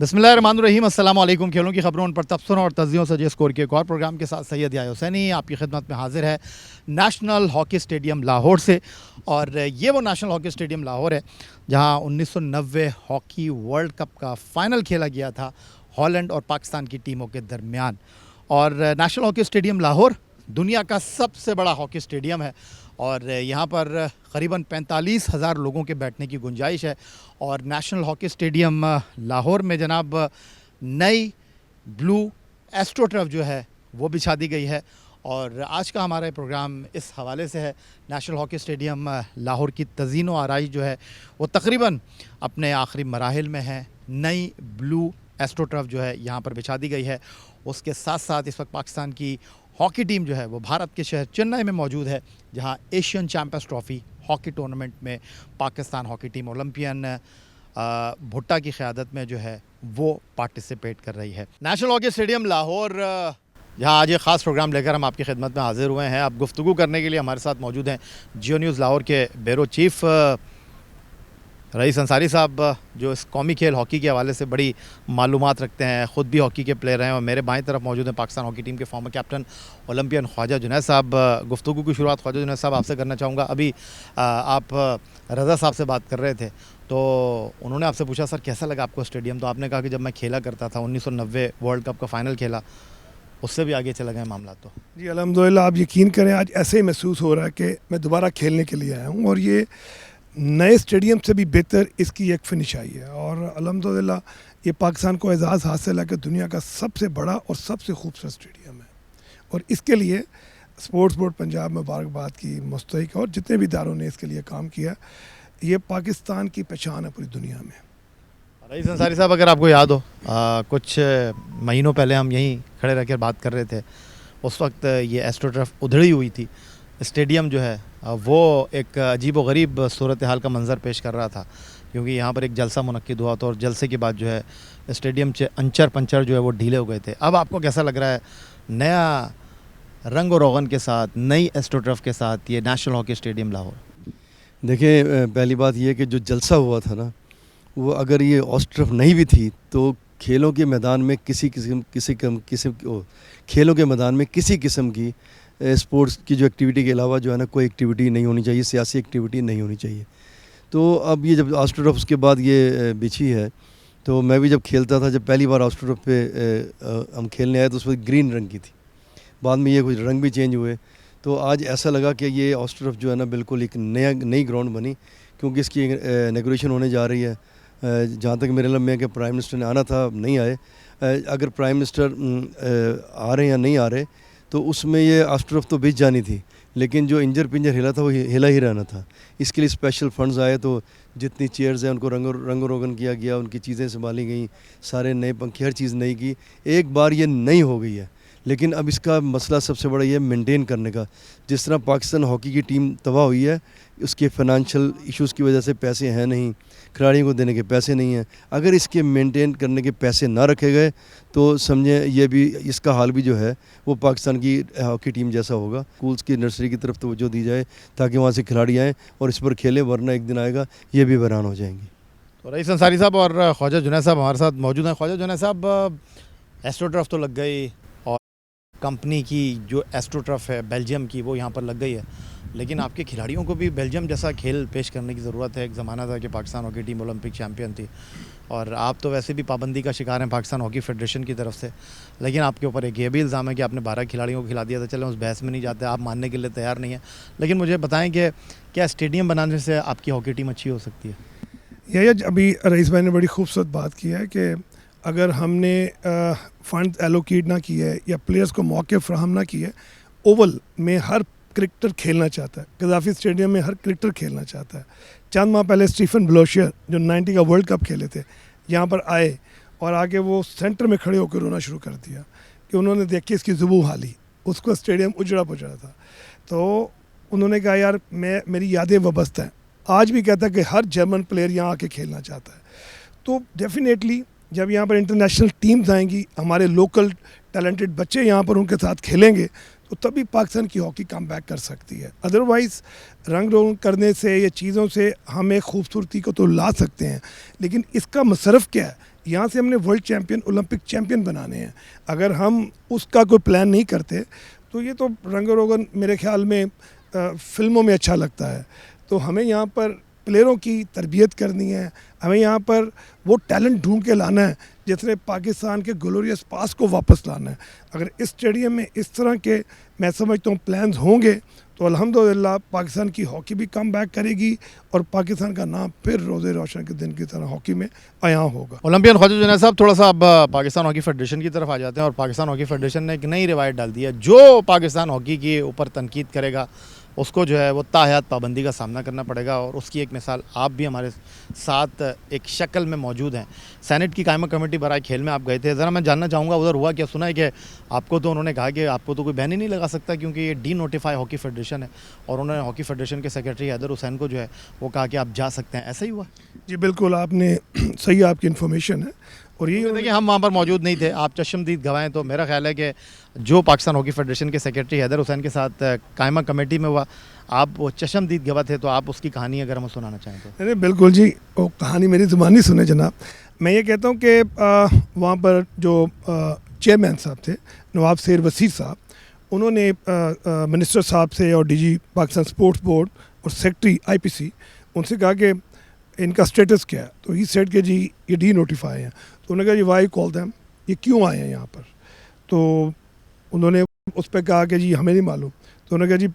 बिस्मिल्लाहिर्रहमानिर्रहीम अस्सलाम वालेकुम। खेलों की खबरों पर तबसरों और तज्जियों से स्कोर के एक और प्रोग्राम के साथ सैयद या हुसैनी आपकी खिदमत में हाजिर है नेशनल हॉकी स्टेडियम लाहौर से। और ये वो नेशनल हॉकी स्टेडियम लाहौर है जहां 1990 हॉकी वर्ल्ड कप का फ़ाइनल खेला गया था हॉलैंड और पाकिस्तान की टीमों के दरमियान। और नेशनल हॉकी स्टेडियम लाहौर दुनिया का सबसे बड़ा हॉकी स्टेडियम है और यहाँ पर करीबन 45,000 लोगों के बैठने की गुंजाइश है। और नेशनल हॉकी स्टेडियम लाहौर में जनाब नई ब्लू एस्ट्रोटर्फ जो है वो बिछा दी गई है। और आज का हमारा प्रोग्राम इस हवाले से है। नेशनल हॉकी स्टेडियम लाहौर की तज़ीन व आराइश जो है वो तकरीबन अपने आखिरी मराहिल में है। नई ब्लू एस्ट्रोटर्फ जो है यहाँ पर बिछा दी गई है। उसके साथ साथ इस वक्त पाकिस्तान की हॉकी टीम जो है वो भारत के शहर चेन्नई में मौजूद है जहां Asian champions trophy hockey tournament में पाकिस्तान हॉकी टीम ओलंपियन भुट्टा की क़यादत में जो है वो पार्टिसिपेट कर रही है। नेशनल हॉकी स्टेडियम लाहौर जहां आज एक ख़ास प्रोग्राम लेकर हम आपकी खिदमत में हाजिर हुए हैं। अब गुफ्तगू करने के लिए हमारे साथ मौजूद हैं जियो न्यूज़ लाहौर के ब्यूरो चीफ़ रईस अंसारी साहब, जो इस कौमी खेल हॉकी के हवाले से बड़ी मालूमात रखते हैं, ख़ुद भी हॉकी के प्लेयर हैं। और मेरे बाएं तरफ मौजूद हैं पाकिस्तान हॉकी टीम के former captain Olympian Khwaja Junaid साहब। गुफ्तगू की शुरुआत ख्वाजा जुनैद साहब आपसे करना चाहूँगा। अभी आप रज़ा साहब से बात कर रहे थे तो उन्होंने आपसे पूछा सर कैसा लगा आपको स्टेडियम, तो आपने कहा कि जब मैं खेला करता था 1990 वर्ल्ड कप का फ़ाइनल खेला, उससे भी आगे चला गया मामला। तो जी अल्हम्दुलिल्लाह, आप यकीन करें आज ऐसे ही महसूस हो रहा है कि मैं दोबारा खेलने के लिए आया हूँ और ये नए स्टेडियम से भी बेहतर इसकी एक फिनिश आई है। और अल्हम्दुलिल्लाह ये पाकिस्तान को एजाज़ हासिल है कि दुनिया का सबसे बड़ा और सबसे खूबसूरत स्टेडियम है। और इसके लिए स्पोर्ट्स बोर्ड पंजाब मुबारकबाद की मुस्तहिक और जितने भी इदारों ने इसके लिए काम किया, ये पाकिस्तान की पहचान है पूरी दुनिया में। रईस अंसारी साहब, अगर आपको याद हो कुछ महीनों पहले हम यहीं खड़े रहकर बात कर रहे थे, उस वक्त ये एस्ट्रोटर्फ उधड़ी हुई थी। स्टेडियम जो है वो एक अजीब व गरीब सूरत हाल का मंज़र पेश कर रहा था क्योंकि यहाँ पर एक जलसा मुनक्किद हुआ था और जलसे के बाद जो है स्टेडियम के अंचर पंचर जो है वो ढीले हो गए थे। अब आपको कैसा लग रहा है नया रंग और रोगन के साथ, नई एस्ट्रोटर्फ के साथ ये नेशनल हॉकी स्टेडियम लाहौर? देखिए, पहली बात ये कि जो जलसा हुआ था ना, वो अगर ये एस्ट्रोटर्फ नहीं भी थी तो खेलों के मैदान में किसी किस्म की स्पोर्ट्स की जो एक्टिविटी के अलावा जो है ना कोई एक्टिविटी नहीं होनी चाहिए, सियासी एक्टिविटी नहीं होनी चाहिए। तो अब ये जब एस्ट्रोटर्फ उसके बाद ये बिछी है, तो मैं भी जब खेलता था, जब पहली बार एस्ट्रोटर्फ पे हम खेलने आए तो उस वक्त ग्रीन रंग की थी, बाद में ये कुछ रंग भी चेंज हुए। तो आज ऐसा लगा कि ये एस्ट्रोटर्फ जो है ना बिल्कुल एक नई ग्राउंड बनी, क्योंकि इसकी इनॉग्रेशन होने जा रही है। जहाँ तक मेरे लम्बे है कि प्राइम मिनिस्टर ने आना था, नहीं आए। अगर प्राइम मिनिस्टर आ रहे हैं या नहीं आ रहे तो उसमें ये एस्ट्रोटर्फ तो बिछ जानी थी, लेकिन जो इंजर पिंजर हिला था वो हिला ही रहना था। इसके लिए स्पेशल फंड्स आए, तो जितनी चेयर्स हैं उनको रंग रोगन किया गया, उनकी चीज़ें संभाली गई, सारे नए पंखे, हर चीज़ नई की। एक बार ये नई हो गई है, लेकिन अब इसका मसला सबसे बड़ा ये मेंटेन करने का। जिस तरह पाकिस्तान हॉकी की टीम तबाह हुई है, उसके फाइनेंशियल इश्यूज़ की वजह से पैसे हैं नहीं, खिलाड़ियों को देने के पैसे नहीं हैं। अगर इसके मेंटेन करने के पैसे ना रखे गए तो समझे ये भी, इसका हाल भी जो है वो पाकिस्तान की हॉकी टीम जैसा होगा। स्कूल्स की नर्सरी की तरफ तवज्जो दी जाए ताकि वहाँ से खिलाड़ी आएँ और इस पर खेलें, वरना एक दिन आएगा ये भी वीरान हो जाएंगी। तो रईस अंसारी साहब और ख्वाजा जुनैद साहब हमारे साथ मौजूद हैं। ख्वाजा जुनैद साहब, एस्ट्रोटर्फ तो लग गई और कंपनी की जो एस्ट्रोटर्फ है बेल्जियम की वो यहाँ पर लग गई है, लेकिन आपके खिलाड़ियों को भी बेल्जियम जैसा खेल पेश करने की ज़रूरत है। एक ज़माना था कि Pakistan hockey team Olympic champion थी और आप तो वैसे भी पाबंदी का शिकार हैं पाकिस्तान हॉकी फेडरेशन की तरफ से, लेकिन आपके ऊपर एक ये भी इल्ज़ाम है कि आपने 12 खिलाड़ियों को खिला दिया था। चलें उस बहस में नहीं जाते, आप मानने के लिए तैयार नहीं हैं, लेकिन मुझे बताएं कि क्या स्टेडियम बनाने से आपकी हॉकी टीम अच्छी हो सकती है? यह अभी रईस भाई ने बड़ी खूबसूरत बात की है कि अगर हमने फंड एलोकेट ना किए या प्लेयर्स को मौके फ्राहम ना किए, ओवल में हर क्रिकेटर खेलना चाहता है, गद्दाफी स्टेडियम में हर क्रिकेटर खेलना चाहता है। चंद माह पहले स्टीफन ब्लोशियर जो 90 का वर्ल्ड कप खेले थे यहाँ पर आए और आके वो सेंटर में खड़े होकर रोना शुरू कर दिया कि उन्होंने देखी इसकी जुबू हाली, उसको स्टेडियम उजड़ा पुजड़ा था। तो उन्होंने कहा यार मेरी यादें वाबस्ता हैं। आज भी कहता है कि हर जर्मन प्लेयर यहाँ आके खेलना चाहता है। तो डेफिनेटली जब यहाँ पर इंटरनेशनल टीम्स आएंगी, हमारे लोकल टैलेंटेड बच्चे यहाँ पर उनके साथ खेलेंगे, तो तभी पाकिस्तान की हॉकी कम बैक कर सकती है। अदरवाइज़ रंग रोगन करने से या चीज़ों से हम एक खूबसूरती को तो ला सकते हैं, लेकिन इसका मसरफ़ क्या है यहाँ से हमने वर्ल्ड चैम्पियन, ओलंपिक चैम्पियन बनाने हैं। अगर हम उसका कोई प्लान नहीं करते तो ये तो रंग रोगन मेरे ख्याल में फिल्मों में अच्छा लगता है। तो हमें यहाँ पर प्लेयरों की तरबियत करनी है, हमें यहाँ पर वो टैलेंट ढूंढ के लाना है जिसने पाकिस्तान के ग्लोरियस पास को वापस लाना है। अगर इस स्टेडियम में इस तरह के मैं समझता हूँ प्लान्स होंगे तो अल्हम्दुलिल्लाह पाकिस्तान की हॉकी भी कम बैक करेगी और पाकिस्तान का नाम फिर रोज़े रोशन के दिन की तरह हॉकी में आया होगा। ओलंपियन ख्वाजा जुनैद साहब, थोड़ा सा अब पाकिस्तान हॉकी फेडरेशन की तरफ आ जाते हैं। और पाकिस्तान हॉकी फेडरेशन ने एक नई रिवायत डाल दी है, जो पाकिस्तान हॉकी के ऊपर तनकीद करेगा उसको जो है वो ताहयात पाबंदी का सामना करना पड़ेगा। और उसकी एक मिसाल आप भी हमारे साथ एक शक्ल में मौजूद हैं। सेनेट की कायमा कमेटी बराए खेल में आप गए थे, ज़रा मैं जानना चाहूँगा उधर हुआ क्या? सुना है कि आपको तो उन्होंने कहा कि आपको तो कोई बैन ही नहीं लगा सकता क्योंकि ये डी नोटिफाई हॉकी फेडरेशन है, और उन्होंने हॉकी फेडरेशन के सेक्रेटरी हैदर हुसैन को जो है वो कहा कि आप जा सकते हैं। ऐसा ही हुआ? जी बिल्कुल, आपने सही आपकी इन्फॉर्मेशन है। और यही देखिए, हम वहाँ पर मौजूद नहीं थे, आप चश्मदीद गवाह हैं। तो मेरा ख्याल है कि जो पाकिस्तान हॉकी फेडरेशन के सेक्रेटरी हैदर हुसैन के साथ कायमा कमेटी में हुआ, आप वो चश्मदीद गवाह थे, तो आप उसकी कहानी अगर हम सुनाना चाहें तो। अरे बिल्कुल जी, वो कहानी मेरी ज़ुबानी सुने जनाब। मैं ये कहता हूँ कि वहाँ पर जो चेयरमैन साहब थे नवाब शेर वसीर साहब, उन्होंने मिनिस्टर साहब से और डीजी पाकिस्तान स्पोर्ट्स बोर्ड और सेक्रेटरी आईपीसी उनसे कहा कि इनका स्टेटस क्या है। तो ही सेड के जी ये डी नोटिफाई हैं। तो उन्होंने कहा जी वाई कॉल दैम, ये क्यों आए हैं यहाँ पर? तो उन्होंने उस पर कहा कि जी हमें नहीं मालूम। तो उन्होंने कहा जी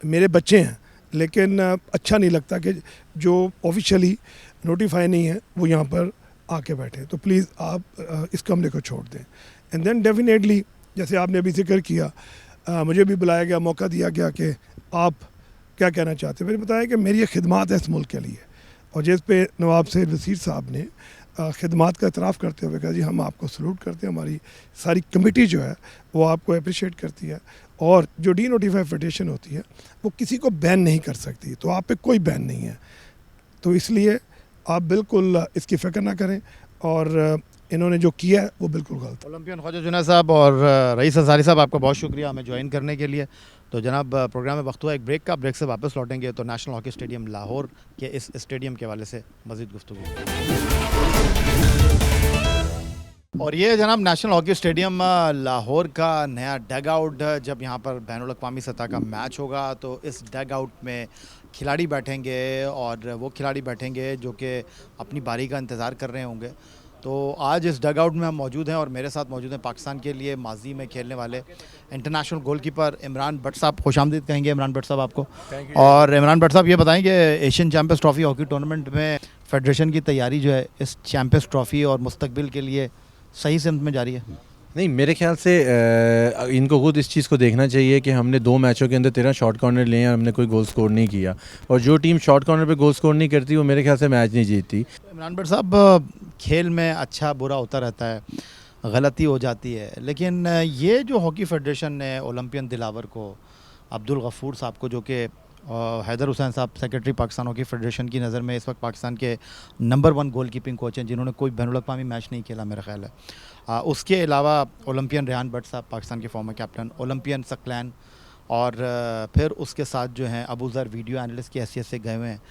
मेरे बच्चे हैं, लेकिन अच्छा नहीं लगता कि जो ऑफिशियली नोटिफाई नहीं है वो यहाँ पर आके बैठे, तो प्लीज़ आप इस कमरे को छोड़ दें। एंड देन डेफिनेटली जैसे आपने अभी जिक्र किया, मुझे भी बुलाया गया, मौका दिया गया कि आप क्या कहना चाहते हैं। मैंने बताया कि मेरी ये खिदमत है इस मुल्क के लिए, और जिस पे नवाब शेर वसीर साहब ने खिदमत का इतराफ़ करते हुए कहा जी हम आपको सलूट करते हैं, हमारी सारी कमेटी जो है वो आपको अप्रिशिएट करती है। और जो डी नोटिफाई फेडरेशन होती है वो किसी को बैन नहीं कर सकती, तो आप पे कोई बैन नहीं है। तो इसलिए आप बिल्कुल इसकी फ़िक्र ना करें, और इन्होंने जो किया है वो बिल्कुल गलत है। ओलंपियन ख्वाजा जुनैद साहब और रईस अंसारी साहब, आपका बहुत शुक्रिया हमें ज्वाइन करने के लिए। तो जनाब, प्रोग्राम में वक्त हुआ एक ब्रेक का, ब्रेक से वापस लौटेंगे तो नेशनल हॉकी स्टेडियम लाहौर के इस स्टेडियम के हवाले से मज़ीद गुफ्तगू। और ये जनाब नेशनल हॉकी स्टेडियम लाहौर का नया डग आउट, जब यहाँ पर बैनुल अक़वामी सतह का मैच होगा तो इस डग आउट में खिलाड़ी बैठेंगे, और वो खिलाड़ी बैठेंगे जो कि अपनी बारी का इंतज़ार कर रहे होंगे। तो आज इस डग आउट में हम मौजूद हैं, और मेरे साथ मौजूद हैं पाकिस्तान के लिए माजी में खेलने वाले इंटरनेशनल गोलकीपर इमरान भट्ट साहब। खुशामदीद कहेंगे इमरान भट्ट साहब आपको। और इमरान भट्ट साहब, ये बताएं कि Asian champions trophy hockey tournament में फेडरेशन की तैयारी जो है इस चैम्पियंस ट्रॉफी और मुस्तकबिल के लिए सही सिमत में जारी है? नहीं, मेरे ख्याल से इनको खुद इस चीज़ को देखना चाहिए कि हमने 2 मैचों के अंदर 13 शॉर्ट कॉर्नर लिए हैं और हमने कोई गोल स्कोर नहीं किया, और जो टीम शॉर्ट कॉर्नर पे गोल स्कोर नहीं करती वो मेरे ख्याल से मैच नहीं जीतती। इमरान भट्ट साहब, खेल में अच्छा बुरा होता रहता है, गलती हो जाती है, लेकिन ये जो हॉकी फेडरेशन ने ओलंपियन दिलावर को, अब्दुल गफूर साहब को, जो कि हैदर हुसैन साहब सेक्रेटरी पाकिस्तान हॉकी फेडरेशन की नज़र में इस वक्त पाकिस्तान के नंबर 1 गोल कीपिंग कोच हैं, जिन्होंने कोई बैनुल अक़वामी मैच नहीं खेला मेरा ख्याल है। उसके अलावा ओलंपियन रेहान भट्ट साहब, पाकिस्तान के फॉर्मर कैप्टन, ओलंपियन सकलैन, और फिर उसके साथ जो हैं अबू ज़र वीडियो एनालिस्ट की हैसियत से गए हुए हैं।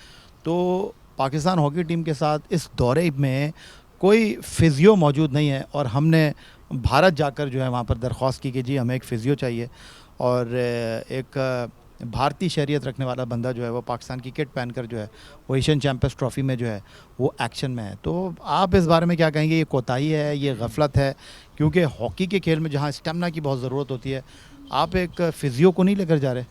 तो पाकिस्तान हॉकी टीम के साथ इस दौरे में कोई फ़िज़ियो मौजूद नहीं है, और हमने भारत जाकर जो है वहाँ पर दरख्वास्त की कि जी हमें एक फ़िज़ियो चाहिए, और एक भारतीय शहरियत रखने वाला बंदा जो है वो पाकिस्तान की किट पहनकर जो है वो एशियन चैम्पियंस ट्रॉफी में जो है वो एक्शन में है। तो आप इस बारे में क्या कहेंगे? ये कोताही है, ये गफलत है? क्योंकि हॉकी के खेल में जहाँ स्टेमिना की बहुत ज़रूरत होती है, आप एक फ़िज़ियो को नहीं लेकर जा रहे?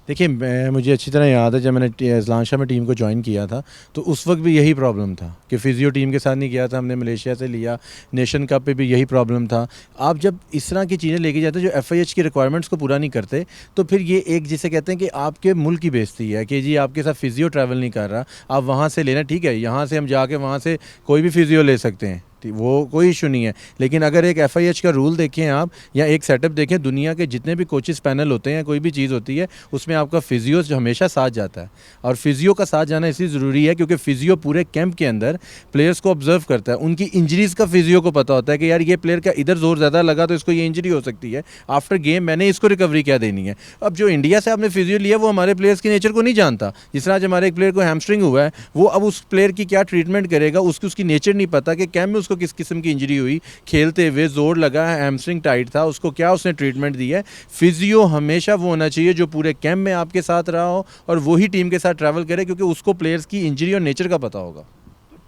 देखिए, मुझे अच्छी तरह याद है जब मैंने अजलानशाह में टीम को ज्वाइन किया था तो उस वक्त भी यही प्रॉब्लम था कि फ़िज़ियो टीम के साथ नहीं किया था, हमने मलेशिया से लिया, नेशन कप पे भी यही प्रॉब्लम था। आप जब इस तरह की चीज़ें लेके जाते हैं जो FIH की रिक्वायरमेंट्स को पूरा नहीं करते, तो फिर ये एक जिसे कहते हैं कि आपके मुल्क की बेइज्जती है कि जी आपके साथ फ़िज़ियो ट्रैवल नहीं कर रहा, आप वहाँ से लेना, ठीक है, यहाँ से हम जाके वहाँ से कोई भी फ़िज़ियो ले सकते हैं, वो कोई इशू नहीं है। लेकिन अगर एक FIH का रूल देखें आप, या एक सेटअप देखें, दुनिया के जितने भी कोचेस पैनल होते हैं, कोई भी चीज़ होती है उसमें आपका फ़िज़ियो हमेशा साथ जाता है। और फ़िज़ियो का साथ जाना इसलिए ज़रूरी है क्योंकि फ़िज़ियो पूरे कैंप के अंदर प्लेयर्स को ऑब्जर्व करता है, उनकी इंजरीज़ का फ़िज़ियो को पता होता है कि यार ये प्लेयर का इधर ज़ोर ज़्यादा लगा तो इसको ये इंजरी हो सकती है, आफ्टर गेम मैंने इसको रिकवरी क्या देनी है। अब जो इंडिया से आपने फ़िज़ियो लिया वो हमारे प्लेयर्स की नेचर को नहीं जानता। जिस तरह हमारे एक प्लेयर को हैमस्ट्रिंग हुआ है, वो अब उस प्लेयर की क्या ट्रीटमेंट करेगा उसकी नेचर नहीं पता कि कैंप में उसको किस किस्म की इंजरी हुई, खेलते हुए जोर लगा, हैमस्ट्रिंग टाइट था, उसको क्या उसने ट्रीटमेंट दी है। फिजियो हमेशा वो होना चाहिए जो पूरे कैंप में आपके साथ रहा हो और वही टीम के साथ ट्रैवल करे, क्योंकि उसको प्लेयर्स की इंजरी और नेचर का पता होगा।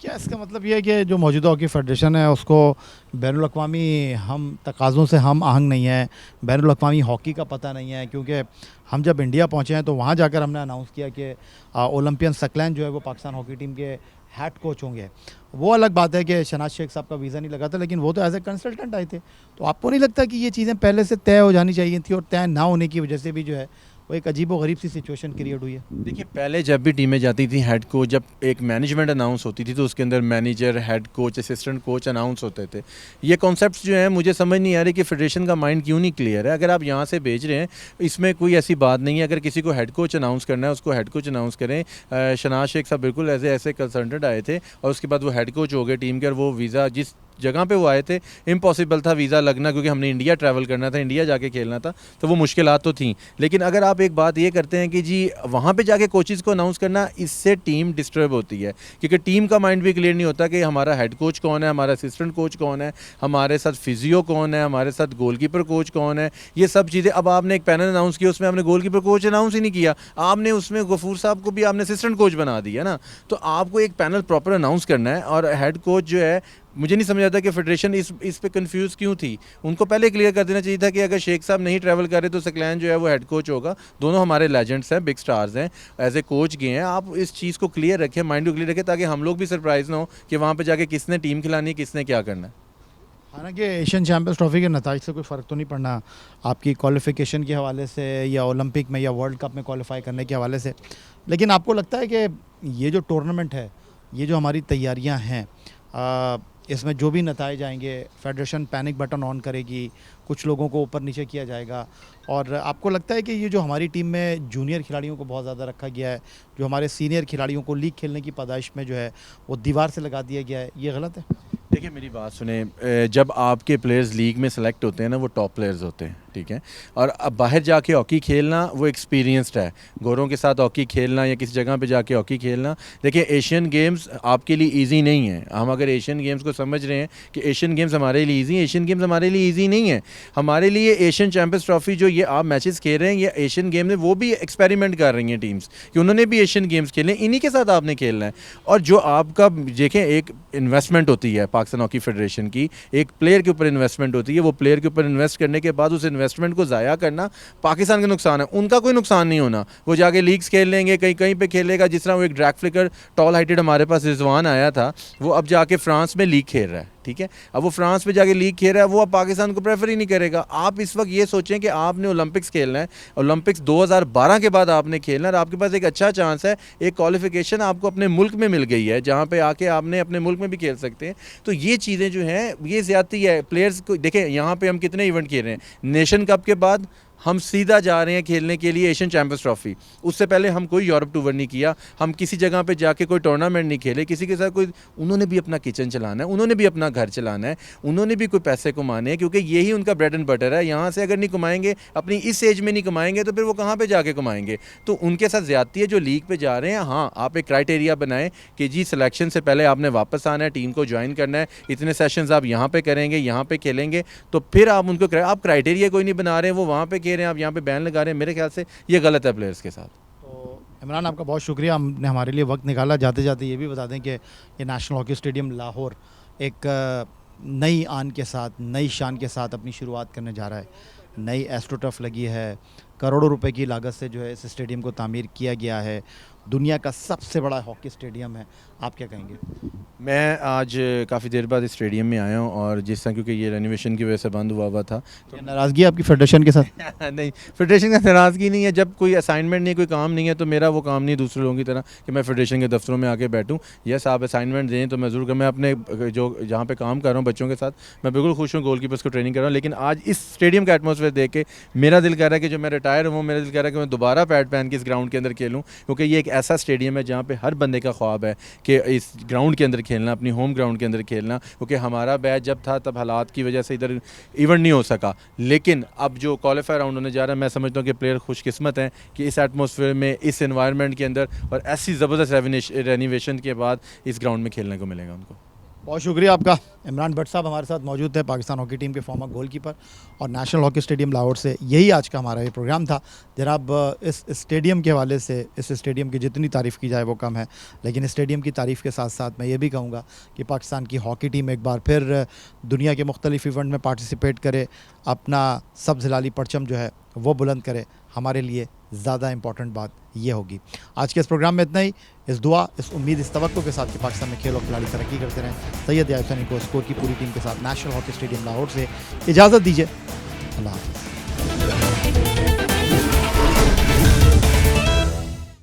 क्या इसका मतलब ये है कि जो मौजूदा हॉकी फेडरेशन है उसको बैनुल अक़वामी हम तकाज़ों से हम आहंग नहीं है, बैनुल अक़वामी हॉकी का पता नहीं है? क्योंकि हम जब इंडिया पहुंचे हैं तो वहां जाकर हमने अनाउंस किया कि ओलंपियन सकलैन जो है वो पाकिस्तान हॉकी टीम के हेड कोच होंगे। वो अलग बात है कि शहनाज शेख साहब का वीज़ा नहीं लगा था, लेकिन वो तो एज ए कंसल्टेंट आए थे। तो आपको नहीं लगता कि ये चीज़ें पहले से तय हो जानी चाहिए थी और तय ना होने की वजह से भी जो है वो एक अजीब व गरीब सी सिचुएशन क्रिएट हुई है? देखिए, पहले जब भी टीमें जाती थी हेड कोच, जब एक मैनेजमेंट अनाउंस होती थी तो उसके अंदर manager, head coach, assistant coach announce होते थे। ये कॉन्सेप्ट्स जो हैं मुझे समझ नहीं आ रही कि फेडरेशन का माइंड क्यों नहीं क्लियर है। अगर आप यहाँ से भेज रहे हैं, इसमें कोई ऐसी बात नहीं है। अगर किसी को हेड कोच अनाउंस करना है उसको हेड कोच अनाउंस करें। शहनाज शेख साहब बिल्कुल ऐसे कंसल्टेंट आए थे और उसके बाद वो हेड कोच हो गए टीम के, और वो वीज़ा जिस जगह पे वो आए थे इम्पॉसिबल था वीज़ा लगना, क्योंकि हमने इंडिया ट्रैवल करना था, इंडिया जाके खेलना था, तो वो मुश्किलात तो थी। लेकिन अगर आप एक बात ये करते हैं कि जी वहाँ पे जाके कोचेज़ को अनाउंस करना, इससे टीम डिस्टर्ब होती है, क्योंकि टीम का माइंड भी क्लियर नहीं होता कि हमारा हेड कोच कौन है, हमारा असिस्टेंट कोच कौन है, हमारे साथ फिजियो कौन है, हमारे साथ गोलकीपर कोच कौन है, ये सब चीज़ें। अब आपने एक पैनल अनाउंस किया, उसमें आपने गोलकीपर कोच अनाउंस ही नहीं किया, आपने उसमें गफूर साहब को भी आपने असिस्टेंट कोच बना दिया ना। तो आपको एक पैनल प्रॉपर अनाउंस करना है, और हेड कोच जो है, मुझे नहीं समझ आता कि फेडरेशन इस पे कंफ्यूज क्यों थी। उनको पहले क्लियर कर देना चाहिए था कि अगर शेख साहब नहीं ट्रैवल कर रहे तो सकलैन जो है वो हेड कोच होगा। दोनों हमारे लेजेंड्स हैं, बिग स्टार्स हैं, एज ए कोच गए हैं। आप इस चीज़ को क्लियर रखें, माइंड को क्लियर रखें, ताकि हम लोग भी सरप्राइज़ ना हो कि वहाँ पर जाके किसने टीम खिलानी है, किसने क्या करना है। हालांकि एशियन चैम्पियंस ट्रॉफी के नताइज से कोई फ़र्क तो नहीं पड़ना आपकी क्वालिफिकेशन के हवाले से, या ओलंपिक में या वर्ल्ड कप में क्वालिफाई करने के हवाले से, लेकिन आपको लगता है कि ये जो टूर्नामेंट है, ये जो हमारी तैयारियां हैं, इसमें जो भी नताइज आएंगे फेडरेशन पैनिक बटन ऑन करेगी, कुछ लोगों को ऊपर नीचे किया जाएगा? और आपको लगता है कि ये जो हमारी टीम में जूनियर खिलाड़ियों को बहुत ज़्यादा रखा गया है, जो हमारे सीनियर खिलाड़ियों को लीग खेलने की पैदाइश में जो है वो दीवार से लगा दिया गया है, ये गलत है? देखिए, मेरी बात सुने, जब आपके प्लेयर्स लीग में सेलेक्ट होते हैं ना, वो टॉप प्लेयर्स होते हैं, ठीक है। और अब बाहर जाके हॉकी खेलना वो एक्सपीरियंस्ड है, गोरों के साथ हॉकी खेलना या किसी जगह पे जाके हॉकी खेलना। देखिए, एशियन गेम्स आपके लिए इजी नहीं है। हम अगर एशियन गेम्स को समझ रहे हैं कि एशियन गेम्स हमारे लिए ईजी, एशियन गेम्स हमारे लिए ईजी नहीं है। हमारे लिए एशियन चैम्पियंस ट्रॉफी जो ये आप मैचेस खेल रहे हैं, ये एशियन गेम में वो भी एक्सपेरिमेंट कर रही हैं टीम्स कि उन्होंने भी एशियन गेम्स खेले, इन्हीं के साथ आपने खेलना है। और जो आपका देखें, एक इन्वेस्टमेंट होती है पाकिस्तान हॉकी फेडरेशन की, एक प्लेयर के ऊपर इन्वेस्टमेंट होती है। वो प्लेयर के ऊपर इन्वेस्ट करने के बाद उस इन्वेस्टमेंट को ज़ाया करना पाकिस्तान का नुकसान है, उनका कोई नुकसान नहीं होना। वो जाके लीग्स खेल लेंगे, कहीं कहीं पे खेलेगा। जिस तरह वो एक ड्रैग फ्लिकर टॉल हाइटेड हमारे पास रिजवान आया था, वो अब जाके फ्रांस में लीग खेल रहा है, ठीक है। अब वो फ्रांस में जाके लीग खेल रहा है, वो अब पाकिस्तान को प्रेफर ही नहीं करेगा। आप इस वक्त ये सोचें कि आपने ओलंपिक्स खेलना है, ओलंपिक्स 2012 के बाद आपने खेलना है, और आपके पास एक अच्छा चांस है, एक क्वालिफिकेशन आपको अपने मुल्क में मिल गई है, जहाँ पे आके आपने अपने मुल्क में भी खेल सकते हैं। तो ये चीज़ें जो हैं, ये ज़्यादती है प्लेयर्स को। देखें, यहाँ पे हम कितने इवेंट खेल रहे हैं, नेशन कप के बाद हम सीधा जा रहे हैं खेलने के लिए एशियन चैम्पियंस ट्रॉफी। उससे पहले हम कोई यूरोप टूर नहीं किया, हम किसी जगह पे जाके कोई टूर्नामेंट नहीं खेले किसी के साथ। कोई, उन्होंने भी अपना किचन चलाना है, उन्होंने भी अपना घर चलाना है, उन्होंने भी कोई पैसे कमाने हैं, क्योंकि यही उनका ब्रेड एंड बटर है। यहाँ से अगर नहीं कमाएंगे, अपनी इस एज में नहीं कमाएंगे, तो फिर वो कहाँ पर जाके कमाएंगे? तो उनके साथ ज़्यादती है जो लीग पर जा रहे हैं। हाँ, आप एक क्राइटेरिया बनाएं कि जी सिलेक्शन से पहले आपने वापस आना है, टीम को ज्वाइन करना है, इतने सेशंस आप यहाँ पे करेंगे, यहाँ पे खेलेंगे, तो फिर आप उनको आप क्राइटेरिया कोई नहीं बना रहे हैं, वो वहाँ पे खेल रहे हैं, आप यहाँ पे बैन लगा रहे हैं। मेरे ख्याल से ये गलत है प्लेयर्स के साथ। तो इमरान, आपका बहुत शुक्रिया, हमने हमारे लिए वक्त निकाला। जाते जाते ये भी बता दें कि ये नेशनल हॉकी स्टेडियम लाहौर एक नई आन के साथ, नई शान के साथ अपनी शुरुआत करने जा रहा है। नई एस्ट्रोटर्फ लगी है, करोड़ों रुपए की लागत से जो है इस स्टेडियम को तामीर किया गया है। दुनिया का सबसे बड़ा हॉकी स्टेडियम है। आप क्या कहेंगे? मैं आज काफ़ी देर बाद इस स्टेडियम में आया हूँ, और जिस तरह क्योंकि ये रेनोवेशन की वजह से बंद हुआ था, तो नाराज़गी आपकी फेडरेशन के साथ? नहीं, फेडरेशन का नाराज़गी नहीं है। जब कोई असाइनमेंट नहीं, कोई काम नहीं है, तो मेरा वो काम नहीं दूसरे लोगों की तरह कि मैं फेडरेशन के दफ्तरों में आके बैठूँ। यस, आप असाइनमेंट दें तो मैं ज़रूर, मैं अपने जो जहाँ पे काम कर रहा हूँ बच्चों के साथ, मैं बिल्कुल खुश हूँ, गोलकीपर्स को ट्रेनिंग कर रहा हूँ। लेकिन आज इस स्टेडियम का एटमॉस्फेयर देख के मेरा दिल कह रहा है कि जो मैं रिटायर हूँ, मेरा दिल कह रहा है कि मैं दोबारा पैड पहन के इस ग्राउंड के अंदर खेलूँ, क्योंकि ये एक ऐसा स्टेडियम है जहाँ पे हर बंदे का ख्वाब है कि इस ग्राउंड के अंदर खेलना, अपनी होम ग्राउंड के अंदर खेलना। क्योंकि हमारा बैच जब था तब हालात की वजह से इधर इवेंट नहीं हो सका, लेकिन अब जो क्वालिफायर राउंड होने जा रहा है, मैं समझता हूँ कि प्लेयर खुशकिस्मत हैं कि इस एटमॉस्फेयर में, इस एनवायरनमेंट के अंदर और ऐसी ज़बरदस्त रेनोवेशन के बाद इस ग्राउंड में खेलने को मिलेगा उनको। बहुत शुक्रिया आपका। इमरान भट्ट साहब हमारे साथ मौजूद थे, पाकिस्तान हॉकी टीम के फॉर्मर गोलकीपर, और नेशनल हॉकी स्टेडियम लाहौर से। यही आज का हमारा ये प्रोग्राम था। जनाब, इस स्टेडियम के हवाले से, इस स्टेडियम की जितनी तारीफ़ की जाए वो कम है, लेकिन इस स्टेडियम की तारीफ़ के साथ साथ मैं ये भी कहूँगा कि पाकिस्तान की हॉकी टीम एक बार फिर दुनिया के मुख्तलिफ इवेंट में पार्टिसिपेट करे, अपना सब्ज़ हिलाली परचम जो है वो बुलंद करे। हमारे लिए ज़्यादा इंपॉर्टेंट बात ये होगी। आज के इस प्रोग्राम में इतना ही। इस दुआ, इस उम्मीद, इस तवक्को के साथ कि पाकिस्तान में खेल और खिलाड़ी तरक्की करते रहें। सैयद याहिया हुसैनी को स्कोर की पूरी टीम के साथ नेशनल हॉकी स्टेडियम लाहौर से इजाज़त दीजिए। अल्लाह हाफ़िज़।